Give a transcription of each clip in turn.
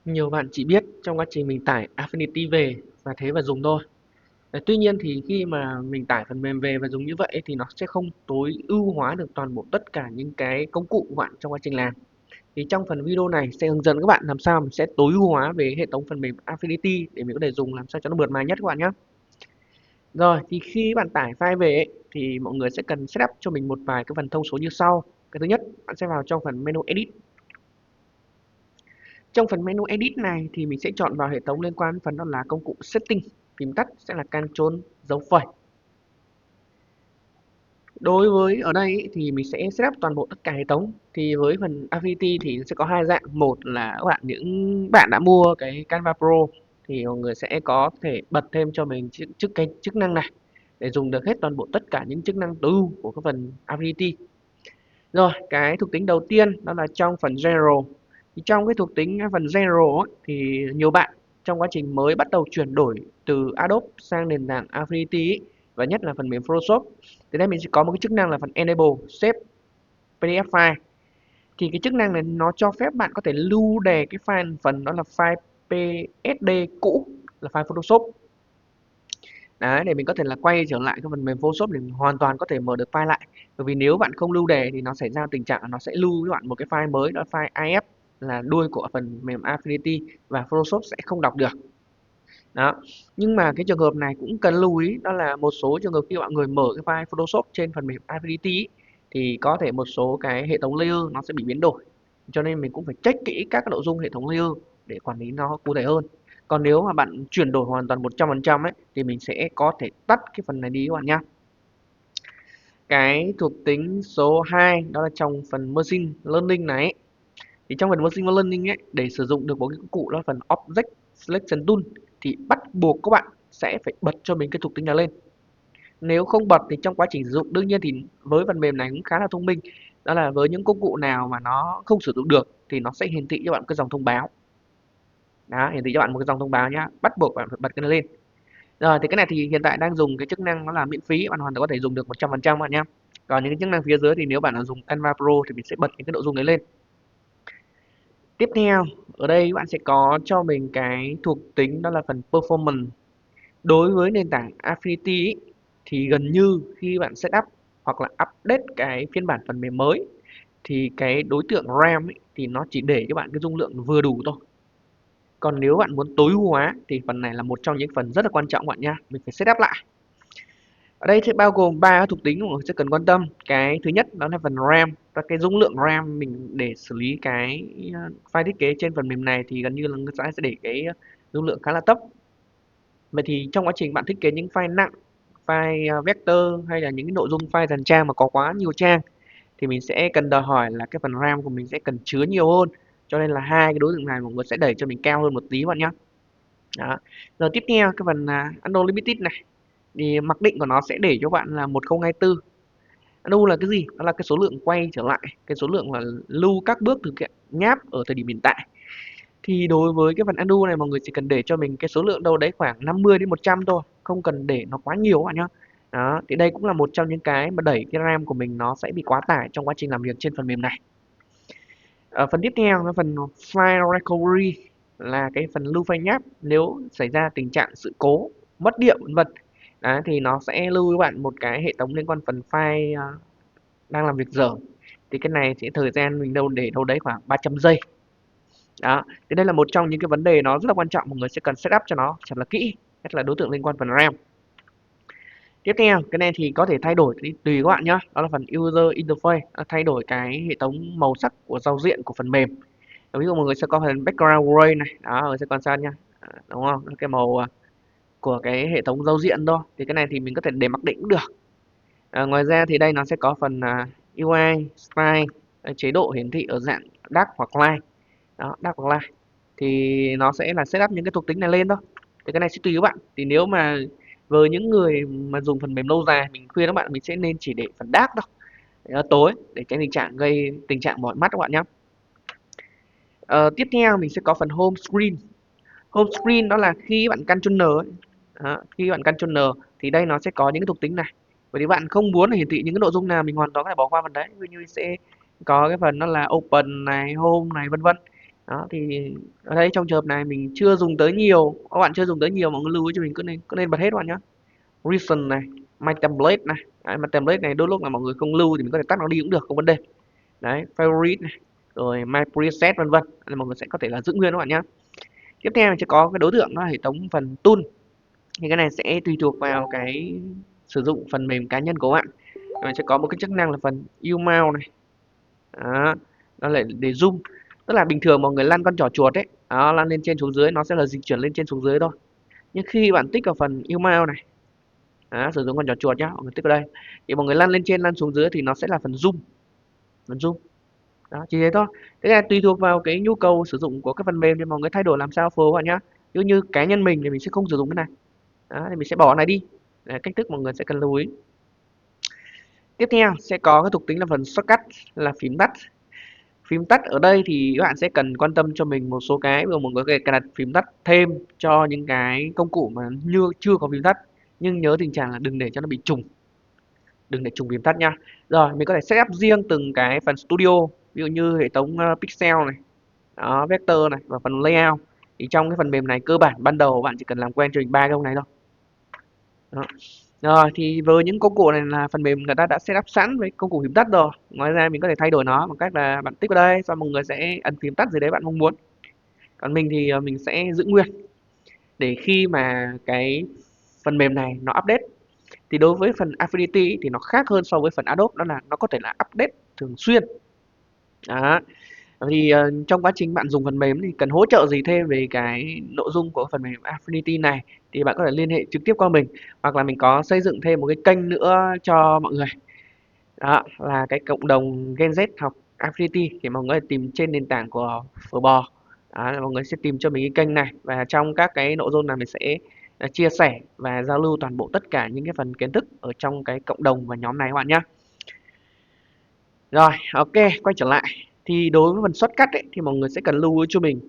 Nhiều bạn chỉ biết trong quá trình mình tải Affinity về và thế và dùng thôi. Tuy nhiên thì khi mà mình tải phần mềm về và dùng như vậy ấy, thì nó sẽ không tối ưu hóa được toàn bộ tất cả những cái công cụ của bạn trong quá trình làm. Thì trong phần video này sẽ hướng dẫn các bạn làm sao mình sẽ tối ưu hóa về hệ thống phần mềm Affinity để mình có thể dùng làm sao cho nó mượt mà nhất các bạn nhé. Rồi thì khi bạn tải file về ấy, thì mọi người sẽ cần setup cho mình một vài cái phần thông số như sau. Cái thứ nhất, bạn sẽ vào trong phần menu Edit. Trong phần menu Edit này thì mình sẽ chọn vào hệ thống liên quan đến phần đó là công cụ Setting. Phím tắt sẽ là Ctrl dấu phẩy. Đối với ở đây ý, thì mình sẽ setup toàn bộ tất cả hệ thống. Thì với phần Affinity thì sẽ có hai dạng. Một là các bạn những bạn đã mua cái Canva Pro thì mọi người sẽ có thể bật thêm cho mình cái chức năng này để dùng được hết toàn bộ tất cả những chức năng tối ưu của cái phần Affinity. Rồi, cái thuộc tính đầu tiên đó là trong phần General. Thì trong cái thuộc tính phần General ấy, thì nhiều bạn trong quá trình mới bắt đầu chuyển đổi từ Adobe sang nền tảng Affinity ấy, và nhất là phần mềm Photoshop. Thì đây mình sẽ có một cái chức năng là phần Enable Save PDF file. Thì cái chức năng này nó cho phép bạn có thể lưu đề cái file phần đó là file PSD cũ là file Photoshop. Đấy, để mình có thể là quay trở lại cái phần mềm Photoshop để mình hoàn toàn có thể mở được file lại. Bởi vì nếu bạn không lưu đề thì nó xảy ra tình trạng là nó sẽ lưu với bạn một cái file mới, đó là file IF là đuôi của phần mềm Affinity và Photoshop sẽ không đọc được. Đó. Nhưng mà cái trường hợp này cũng cần lưu ý đó là một số trường hợp khi mọi người mở cái file Photoshop trên phần mềm Affinity thì có thể một số cái hệ thống layer nó sẽ bị biến đổi. Cho nên mình cũng phải check kỹ các cái nội dung hệ thống layer để quản lý nó cụ thể hơn. Còn nếu mà bạn chuyển đổi hoàn toàn 100% ấy thì mình sẽ có thể tắt cái phần này đi các bạn nhé. Cái thuộc tính số 2 đó là trong phần Machine Learning này ấy. Thì trong phần Machine Learning ấy, để sử dụng được một cái công cụ đó là phần Object Selection Tool thì bắt buộc các bạn sẽ phải bật cho mình cái thuộc tính này lên. Nếu không bật thì trong quá trình sử dụng đương nhiên thì với phần mềm này cũng khá là thông minh. Đó là với những công cụ nào mà nó không sử dụng được thì nó sẽ hiển thị cho bạn cái dòng thông báo. Đó, hiển thị cho bạn một cái dòng thông báo nhá, bắt buộc bạn phải bật cái này lên. Rồi thì cái này thì hiện tại đang dùng cái chức năng nó là miễn phí, bạn hoàn toàn có thể dùng được 100% bạn nhá. Còn những cái chức năng phía dưới thì nếu bạn là dùng Canva Pro thì mình sẽ bật những cái nội dung đấy lên. Tiếp theo, ở đây bạn sẽ có cho mình cái thuộc tính đó là phần performance. Đối với nền tảng Affinity ý, thì gần như khi bạn setup hoặc là update cái phiên bản phần mềm mới thì cái đối tượng RAM ý, thì nó chỉ để cho bạn cái dung lượng vừa đủ thôi. Còn nếu bạn muốn tối ưu hóa thì phần này là một trong những phần rất là quan trọng bạn nha. Mình phải setup lại. Ở đây sẽ bao gồm 3 thuộc tính mà mọi người sẽ cần quan tâm. Cái thứ nhất đó là phần RAM và cái dung lượng RAM mình để xử lý cái file thiết kế trên phần mềm này thì gần như là người ta sẽ để cái dung lượng khá là thấp. Vậy thì trong quá trình bạn thiết kế những file nặng, file vector hay là những cái nội dung file dàn trang mà có quá nhiều trang thì mình sẽ cần đòi hỏi là cái phần RAM của mình sẽ cần chứa nhiều hơn. Cho nên là hai cái đối tượng này mọi người sẽ đẩy cho mình cao hơn một tí bạn nhé. Đó. Rồi tiếp theo cái phần Unlimited này thì mặc định của nó sẽ để cho bạn là 1024. Undo là cái gì? Đó là cái số lượng quay trở lại, cái số lượng là lưu các bước thực hiện nháp ở thời điểm hiện tại. Thì đối với cái phần undo này mọi người chỉ cần để cho mình cái số lượng đâu đấy khoảng 50 đến 100 thôi, không cần để nó quá nhiều các bạn nhá. Đó, thì đây cũng là một trong những cái mà đẩy cái RAM của mình nó sẽ bị quá tải trong quá trình làm việc trên phần mềm này. Ở phần tiếp theo là phần file recovery là cái phần lưu file nháp nếu xảy ra tình trạng sự cố, mất điện vân vân. Đấy, thì nó sẽ lưu với bạn một cái hệ thống liên quan phần file đang làm việc dở. Thì cái này sẽ thời gian mình để đâu đấy khoảng 300 giây. Đó, thì đây là một trong những cái vấn đề nó rất là quan trọng mọi người sẽ cần setup cho nó thật là kỹ, nhất là đối tượng liên quan phần RAM. Tiếp theo, cái này thì có thể thay đổi tùy các bạn nhé. Đó là phần user interface, thay đổi cái hệ thống màu sắc của giao diện của phần mềm. Ví dụ mọi người sẽ có phần background gray này, đó, mọi người sẽ quan sát nha. Đúng không? Cái màu của cái hệ thống giao diện thôi. Thì cái này thì mình có thể để mặc định cũng được. Ngoài ra thì đây nó sẽ có phần UI style, chế độ hiển thị ở dạng dark hoặc light. Đó, dark hoặc light. Thì nó sẽ là setup những cái thuộc tính này lên thôi. Thì cái này sẽ tùy các bạn. Thì nếu mà với những người mà dùng phần mềm lâu dài, mình khuyên các bạn mình sẽ nên chỉ để phần dark thôi, để nó tối để tránh gây tình trạng mỏi mắt các bạn nhé. Tiếp theo mình sẽ có phần home screen. Home screen đó là khi bạn căn chôn N ấy. Đó, khi bạn căn chôn N thì đây nó sẽ có những cái thuộc tính này. Bởi vì bạn không muốn là hiển thị những cái nội dung nào mình hoàn toàn có thể bỏ qua phần đấy. Ví dụ như sẽ có cái phần đó là open này, home này vân vân. Đó thì ở đây trong trường hợp này mình chưa dùng tới nhiều, các bạn chưa dùng tới nhiều, mọi người lưu ý cho mình cứ nên bật hết các bạn nhé. Recent này, My Template này. Đấy, My Template này đôi lúc là mọi người không lưu thì mình có thể tắt nó đi cũng được, không vấn đề. Đấy, Favorite này, rồi My Preset vân vân. Nên mọi người sẽ có thể là giữ nguyên các bạn nhé. Tiếp theo mình sẽ có cái đối tượng đó là hệ thống phần tool. Thì cái này sẽ tùy thuộc vào cái sử dụng phần mềm cá nhân của bạn. Mình sẽ có một cái chức năng là phần U Mouse này. Đó, đó là để zoom. Tức là bình thường mọi người lăn con trỏ chuột ấy, đó, lăn lên trên xuống dưới nó sẽ là dịch chuyển lên trên xuống dưới thôi. Nhưng khi bạn tích vào phần U Mouse này, đó, sử dụng con trỏ chuột nhá, mọi người tích vào đây. Thì mọi người lăn lên trên lăn xuống dưới thì nó sẽ là phần zoom. Đó, chỉ thế thôi. Thế là tùy thuộc vào cái nhu cầu sử dụng của cái phần mềm thì mọi người thay đổi làm sao phù hợp bạn nhá. Ví dụ như cá nhân mình thì mình sẽ không sử dụng cái này. Đó, thì mình sẽ bỏ cái này đi. Đấy, cách thức mọi người sẽ cần lưu ý. Tiếp theo sẽ có cái thuộc tính là phần shortcut là phím tắt. Phím tắt ở đây thì các bạn sẽ cần quan tâm cho mình một số cái, ví dụ mọi người có thể cài đặt phím tắt thêm cho những cái công cụ mà như chưa có phím tắt. Nhưng nhớ tình trạng là đừng để cho nó bị trùng, đừng để trùng phím tắt nha. Rồi, mình có thể setup riêng từng cái phần studio, ví dụ như hệ thống pixel này, đó, vector này và phần layout. Thì trong cái phần mềm này cơ bản ban đầu bạn chỉ cần làm quen cho mình ba cái này thôi. Đó. Rồi thì với những công cụ này là phần mềm người ta đã setup sẵn với công cụ phím tắt rồi. Ngoài ra mình có thể thay đổi nó bằng cách là bạn tích vào đây, sau mọi người sẽ ấn phím tắt gì đấy bạn mong muốn. Còn mình thì mình sẽ giữ nguyên để khi mà cái phần mềm này nó update thì đối với phần Affinity thì nó khác hơn so với phần Adobe, đó là nó có thể là update thường xuyên. Đó. Thì trong quá trình bạn dùng phần mềm thì cần hỗ trợ gì thêm về cái nội dung của phần mềm Affinity này thì bạn có thể liên hệ trực tiếp qua mình, hoặc là mình có xây dựng thêm một cái kênh nữa cho mọi người. Đó là cái cộng đồng Gen Z học Affinity thì mọi người tìm trên nền tảng của Phở Bò. Đó, là mọi người sẽ tìm cho mình cái kênh này và trong các cái nội dung này mình sẽ chia sẻ và giao lưu toàn bộ tất cả những cái phần kiến thức ở trong cái cộng đồng và nhóm này các bạn nhé. Rồi, ok, quay trở lại. Thì đối với phần shortcut ấy, thì mọi người sẽ cần lưu ý cho mình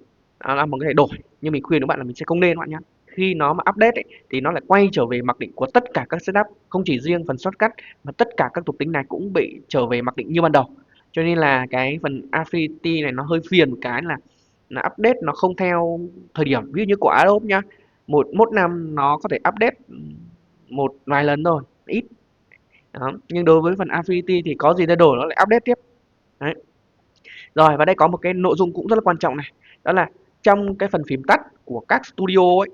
đó là mọi người có thể đổi, nhưng mình khuyên các bạn là mình sẽ không nên các bạn nhé. Khi nó mà update ấy, thì nó lại quay trở về mặc định của tất cả các setup, không chỉ riêng phần shortcut mà tất cả các thuộc tính này cũng bị trở về mặc định như ban đầu. Cho nên là cái phần Affinity này nó hơi phiền một cái là update nó không theo thời điểm, ví dụ như của Adobe nhá. Một năm nó có thể update một vài lần thôi, ít. Đó. Nhưng đối với phần Affinity thì có gì thay đổi nó lại update tiếp. Đấy. Rồi và đây có một cái nội dung cũng rất là quan trọng này. Đó là trong cái phần phím tắt của các studio ấy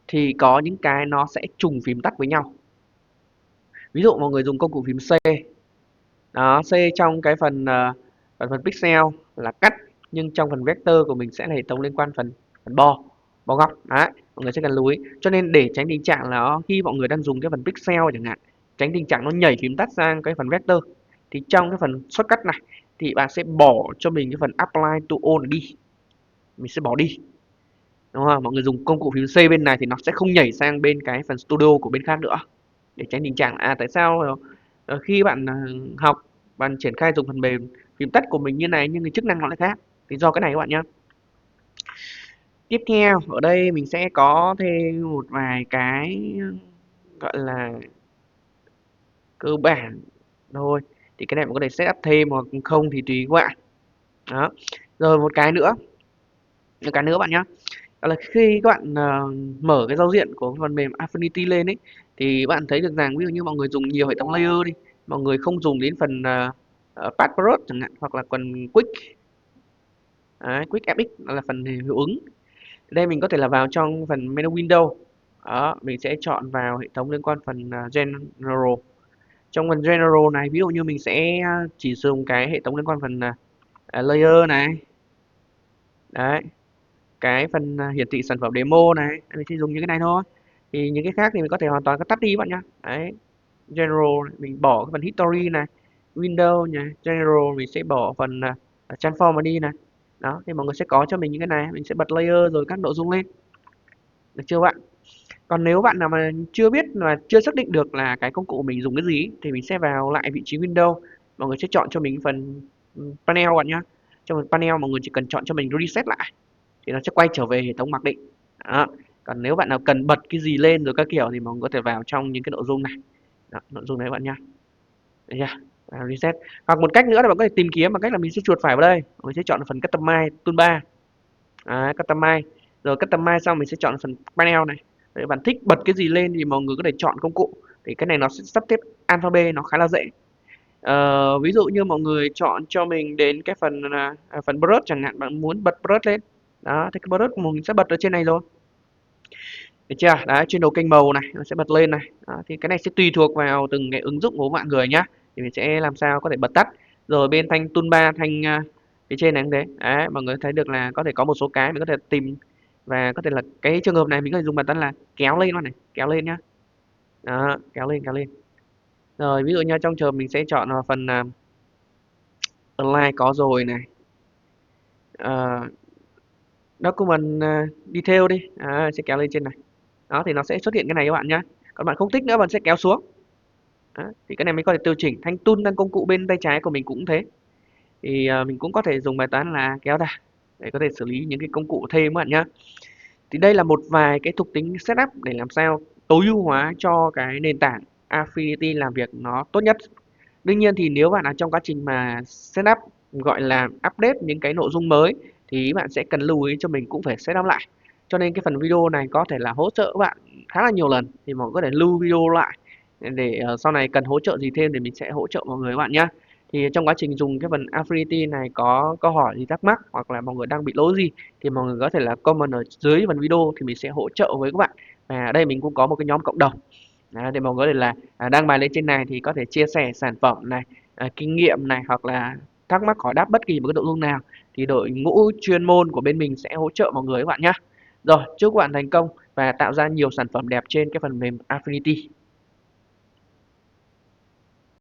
thì có những cái nó sẽ trùng phím tắt với nhau. Ví dụ mọi người dùng công cụ phím C. Đó, C trong cái phần pixel là cắt, nhưng trong phần vector của mình sẽ là hệ thống liên quan phần phần bo góc. Đấy, mọi người sẽ cần lưu ý. Cho nên để tránh tình trạng là khi mọi người đang dùng cái phần pixel chẳng hạn, tránh tình trạng nó nhảy phím tắt sang cái phần vector thì trong cái phần shortcut này thì bạn sẽ bỏ cho mình cái phần apply to all đi, mình sẽ bỏ đi, đúng không? Mọi người dùng công cụ phím C bên này thì nó sẽ không nhảy sang bên cái phần studio của bên khác nữa, để tránh tình trạng tại sao khi bạn học, bạn triển khai dùng phần mềm phím tắt của mình như này nhưng cái chức năng nó lại khác, thì do cái này các bạn nhé. Tiếp theo ở đây mình sẽ có thêm một vài cái gọi là cơ bản thôi, thì cái này mình có thể setup thêm hoặc không thì tùy các bạn. Đó, rồi một cái nữa bạn nhé, đó là khi các bạn mở cái giao diện của phần mềm Affinity lên ấy thì bạn thấy được rằng ví dụ như mọi người dùng nhiều hệ thống layer đi, mọi người không dùng đến phần Pathbroad chẳng hạn, hoặc là phần Quick. Đấy, Quick FX là phần hiệu ứng. Đây mình có thể là vào trong phần menu Window. Đó, mình sẽ chọn vào hệ thống liên quan phần General. Trong phần General này ví dụ như mình sẽ chỉ dùng cái hệ thống liên quan phần layer này. Đấy, cái phần hiển thị sản phẩm demo này, mình chỉ dùng những cái này thôi. Thì những cái khác thì mình có thể hoàn toàn tắt đi bạn nhá. Đấy, General mình bỏ cái phần History này, Windows này, General mình sẽ bỏ phần Transform đi này. Đó, thì mọi người sẽ có cho mình những cái này, mình sẽ bật layer rồi các nội dung lên. Được chưa bạn? Còn nếu bạn nào mà chưa biết và chưa xác định được là cái công cụ mình dùng cái gì thì mình sẽ vào lại vị trí Windows. Mọi người sẽ chọn cho mình phần panel bạn nhá. Trong phần panel mọi người chỉ cần chọn cho mình reset lại thì nó sẽ quay trở về hệ thống mặc định. Đó. Còn nếu bạn nào cần bật cái gì lên rồi các kiểu thì mọi người có thể vào trong những cái nội dung này. Đó, nội dung này bạn nhá. Được chưa? Reset. Hoặc một cách nữa là bạn có thể tìm kiếm bằng cách là mình sẽ chuột phải vào đây, mình sẽ chọn phần Customize Toolbar. Customize. Rồi customize xong mình sẽ chọn phần panel này. Đấy, bạn thích bật cái gì lên thì mọi người có thể chọn công cụ. Thì cái này nó sẽ sắp xếp alphabet nó khá là dễ. Ví dụ như mọi người chọn cho mình đến cái phần phần brush chẳng hạn, bạn muốn bật brush lên. Đó, thì cái brush mình sẽ bật ở trên này rồi. Được chưa? Đấy, trên đầu kênh màu này nó sẽ bật lên này. Đó, thì cái này sẽ tùy thuộc vào từng cái ứng dụng của mọi người nhá. Thì mình sẽ làm sao có thể bật tắt. Rồi bên thanh toolbar thanh phía trên này cũng thế. Đấy, mọi người thấy được là có thể có một số cái mình có thể tìm và có thể là cái trường hợp này mình có thể dùng bàn tay là kéo lên luôn này, kéo lên nhá. Đó, kéo lên, kéo lên. Rồi ví dụ như trong trường mình sẽ chọn vào phần align có rồi này. Ờ, document detail đi. Sẽ kéo lên trên này. Đó thì nó sẽ xuất hiện cái này các bạn nhá. Còn bạn không thích nữa bạn sẽ kéo xuống. Đó, thì cái này mình có thể điều chỉnh. Thanh tool đang công cụ bên tay trái của mình cũng thế. Thì mình cũng có thể dùng bài toán là kéo ra để có thể xử lý những cái công cụ thêm các bạn nhá. Thì đây là một vài cái thuộc tính setup để làm sao tối ưu hóa cho cái nền tảng Affinity làm việc nó tốt nhất. Đương nhiên thì nếu bạn ở trong quá trình mà setup gọi là update những cái nội dung mới thì bạn sẽ cần lưu ý cho mình cũng phải setup lại. Cho nên cái phần video này có thể là hỗ trợ bạn khá là nhiều lần thì mọi người có thể lưu video lại để sau này cần hỗ trợ gì thêm thì mình sẽ hỗ trợ mọi người các bạn nhé. Thì trong quá trình dùng cái phần Affinity này có câu hỏi gì thắc mắc hoặc là mọi người đang bị lỗi gì thì mọi người có thể là comment ở dưới phần video thì mình sẽ hỗ trợ với các bạn. Và ở đây mình cũng có một cái nhóm cộng đồng. Đấy, để mọi người có thể là đăng bài lên trên này thì có thể chia sẻ sản phẩm này, kinh nghiệm này hoặc là thắc mắc hỏi đáp bất kỳ một cái nội dung nào thì đội ngũ chuyên môn của bên mình sẽ hỗ trợ mọi người các bạn nhé. Rồi, chúc các bạn thành công và tạo ra nhiều sản phẩm đẹp trên cái phần mềm Affinity.